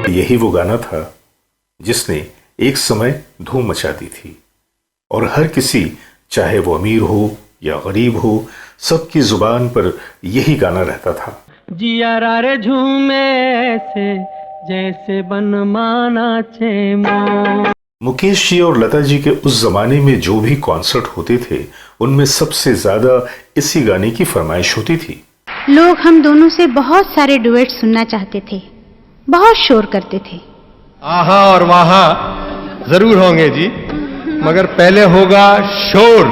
यही वो गाना था जिसने एक समय धूम मचा दी थी और हर किसी, चाहे वो अमीर हो या गरीब हो, सबकी जुबान पर यही गाना रहता था। जिया रे झूमे ऐसे जैसे बन माना छे। मुकेश जी और लता जी के उस जमाने में जो भी कॉन्सर्ट होते थे उनमें सबसे ज्यादा इसी गाने की फरमाइश होती थी। लोग हम दोनों से बहुत सारे डुएट सुनना चाहते थे, बहुत शोर करते थे। आहा और वाहा जरूर होंगे जी, मगर पहले होगा शोर।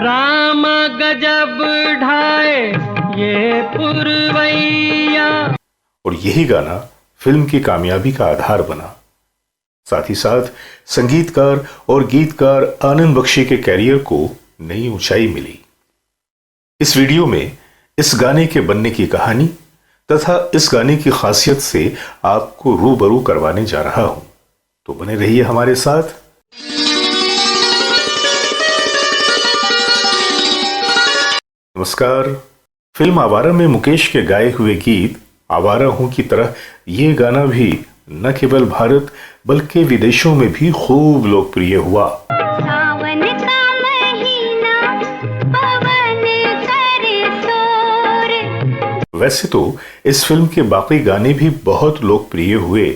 राम गजब ढाए ये पुरवैया। और यही गाना फिल्म की कामयाबी का आधार बना। साथ ही साथ संगीतकार और गीतकार आनंद बख्शी के कैरियर को नई ऊंचाई मिली। इस वीडियो में इस गाने के बनने की कहानी तथा इस गाने की खासियत से आपको रूबरू करवाने जा रहा हूं, तो बने रहिए हमारे साथ। नमस्कार। फिल्म आवारा में मुकेश के गाए हुए गीत आवारा हूं की तरह ये गाना भी न केवल भारत बल्कि विदेशों में भी खूब लोकप्रिय हुआ। सावन का महीना पवन करे शोर। वैसे तो इस फिल्म के बाकी गाने भी बहुत लोकप्रिय हुए,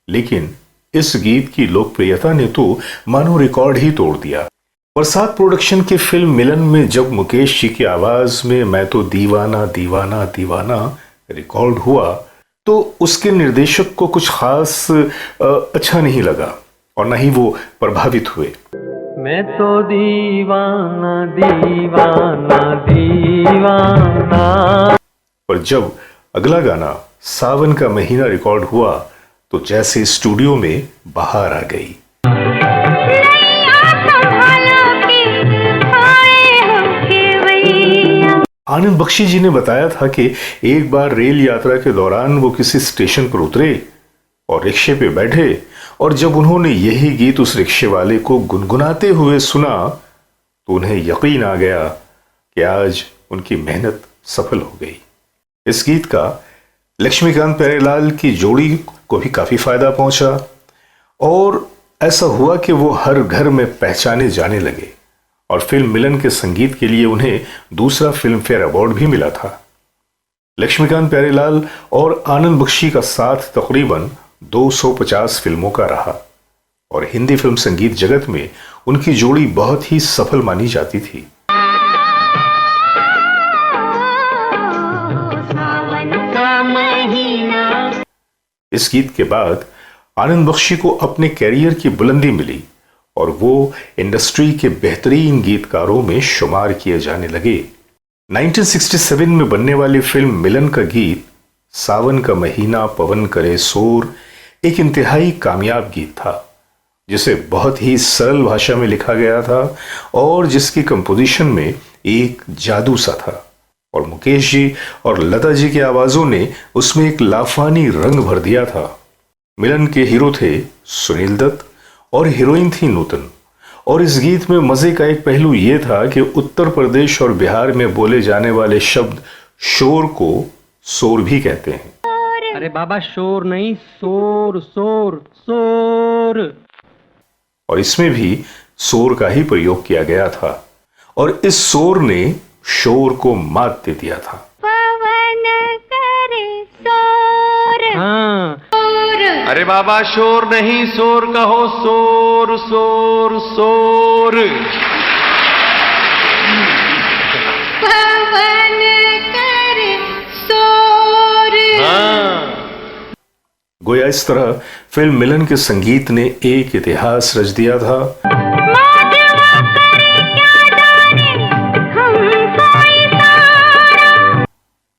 लेकिन इस गीत की लोकप्रियता ने तो मानो रिकॉर्ड ही तोड़ दिया। बरसात प्रोडक्शन की फिल्म मिलन में जब मुकेश जी की आवाज में मैं तो दीवाना दीवाना दीवाना रिकॉर्ड हुआ तो उसके निर्देशक को कुछ खास अच्छा नहीं लगा और न ही वो प्रभावित हुए। मैं तो दीवाना दीवाना दीवाना। पर जब अगला गाना सावन का महीना रिकॉर्ड हुआ तो जैसे स्टूडियो में बाहर आ गई। आनंद बख्शी जी ने बताया था कि एक बार रेल यात्रा के दौरान वो किसी स्टेशन पर उतरे और रिक्शे पे बैठे और जब उन्होंने यही गीत उस रिक्शे वाले को गुनगुनाते हुए सुना तो उन्हें यकीन आ गया कि आज उनकी मेहनत सफल हो गई। इस गीत का लक्ष्मीकांत प्यारेलाल की जोड़ी को भी काफी फायदा पहुंचा और ऐसा हुआ कि वो हर घर में पहचाने जाने लगे और फिल्म मिलन के संगीत के लिए उन्हें दूसरा फिल्म फेयर अवार्ड भी मिला था। लक्ष्मीकांत प्यारेलाल और आनंद बख्शी का साथ तकरीबन 250 फिल्मों का रहा और हिंदी फिल्म संगीत जगत में उनकी जोड़ी बहुत ही सफल मानी जाती थी। इस गीत के बाद आनंद बख्शी को अपने कैरियर की बुलंदी मिली और वो इंडस्ट्री के बेहतरीन गीतकारों में शुमार किए जाने लगे। 1967 में बनने वाली फिल्म मिलन का गीत सावन का महीना पवन करे शोर एक इंतहाई कामयाब गीत था जिसे बहुत ही सरल भाषा में लिखा गया था और जिसकी कंपोजिशन में एक जादू सा था और मुकेश जी और लता जी की आवाजों ने उसमें एक लाफानी रंग भर दिया था। मिलन के हीरो थे सुनील दत्त और हीरोइन थी नूतन और इस गीत में मजे का एक पहलू यह था कि उत्तर प्रदेश और बिहार में बोले जाने वाले शब्द शोर को सोर भी कहते हैं। अरे बाबा शोर नहीं, शोर शोर शोर। और इसमें भी शोर का ही प्रयोग किया गया था और इस शोर ने शोर को मात दे दिया था। पवन करे शोर। हाँ। अरे बाबा शोर नहीं शोर कहो, शोर शोर शोर। पवन करे शोर। हाँ। गोया इस तरह फिल्म मिलन के संगीत ने एक इतिहास रच दिया था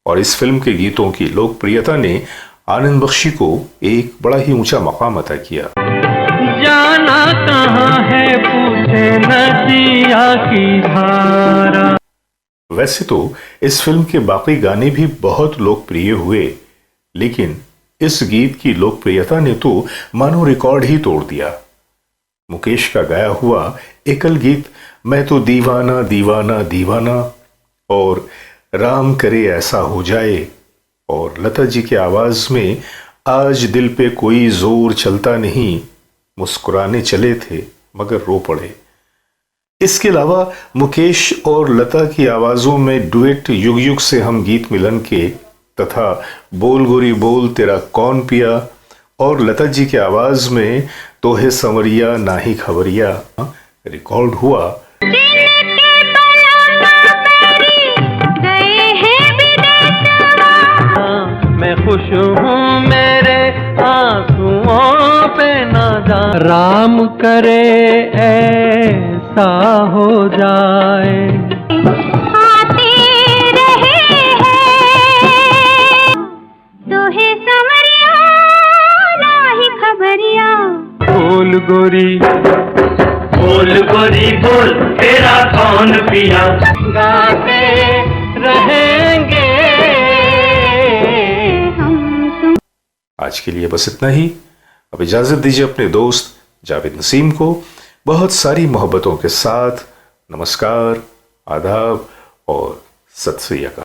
और इस फिल्म के गीतों की लोकप्रियता ने आनंद बख्शी को एक बड़ा ही ऊंचा मकाम अता किया। जाना कहाँ है पूछे नदिया की धारा। वैसे तो इस फिल्म के बाकी गाने भी बहुत लोकप्रिय हुए, लेकिन इस गीत की लोकप्रियता ने तो मानो रिकॉर्ड ही तोड़ दिया। मुकेश का गाया हुआ एकल गीत मैं तो दीवाना दीवाना दीवाना और राम करे ऐसा हो जाए और लता जी की आवाज में आज दिल पे कोई जोर चलता नहीं, मुस्कुराने चले थे मगर रो पड़े। इसके अलावा मुकेश और लता की आवाजों में डुएट युग युग से हम गीत मिलन के तथा बोल गोरी बोल तेरा कौन पिया और लता जी की आवाज में तोहे संवरिया नाही खबरिया रिकॉर्ड हुआ। मैं खुश हूँ मेरे आंसुओं पे ना जा, राम करे ऐसा हो जाए। आते रहे हैं तोहे समरिया नाही खबरिया। बोल गोरी बोल तेरा कौन पिया, गाते रहेंगे आज के लिए बस इतना ही। अब इजाजत दीजिए अपने दोस्त जावेद नसीम को बहुत सारी मोहब्बतों के साथ। नमस्कार, आदाब और सत श्री अकाल।